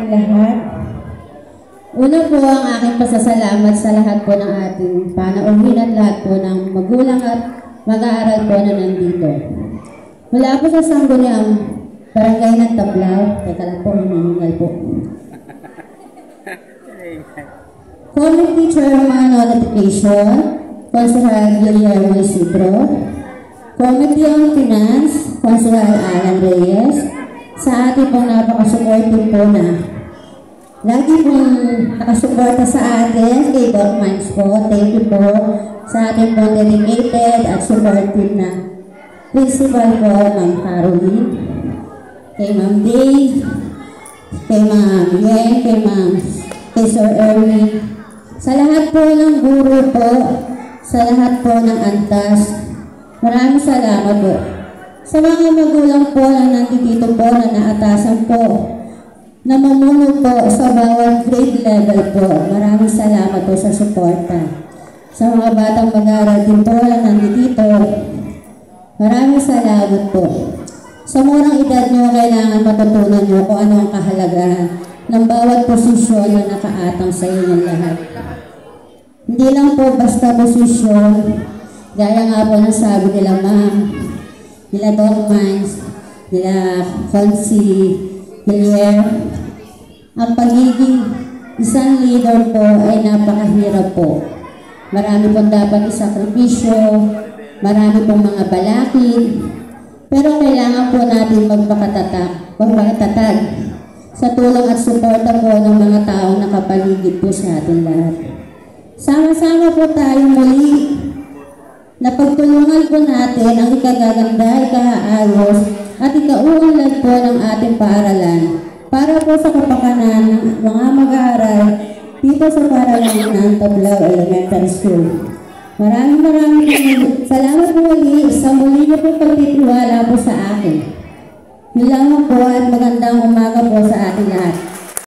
ating lahat. Una po ang aking pasasalamat sa lahat po ng ating panauhin at lahat po ng magulang at mag-aaral po na nandito. Mula po sa sangguniang barangay ng Tablao, teka lang po, hinihingal po. Committee Chairman on Education, Consular Guillermo Isidro, Committee on Finance, Consular Alan Reyes, sa ating pong napakasupportive po na lagi pong nakasuporta sa atin kay Doc Mines po. Thank you po sa ating pong dedicated at supportive na principal po, Ma'am Caroline, kay Ma'am Dave, kay Ma'am Yen, kay Sir Erwin, sa lahat po ng guro po, sa lahat po ng antas, maraming salamat po. Sa mga magulang po na nandito po na naatasan po, na mamuno po sa bawat grade level po, maraming salamat po sa suporta. Sa mga batang mag-aaral din po na nandito, maraming salamat po. Sa murang edad nyo, kailangan matutunan nyo kung ano ang kahalagahan ng bawat posisyon na nakaatang sa inyong lahat. Hindi lang po basta posisyon, gaya nga po ng sabi nila Ma'am, nila Doc Mines, nila Fonsi, Guillermo, ang pagiging isang leader po ay napakahirap po. Marami pong dapat isakripisyo, marami pong mga balakid, pero kailangan po natin magpakatatag sa tulong at suporta po ng mga taong nakapaligid po sa ating lahat. Sama-sama po tayo muli na pagtulungan po natin ang ikagaganda, ikaayos at ikauunlad po ng ating paaralan para po sa kapakanan ng mga mag-aaral dito sa paaralan ng Tablao Elementary School. Maraming salamat po muli sa muli niyo po pagtitiwala po sa akin. Yun lang po at magandang umaga po sa ating lahat.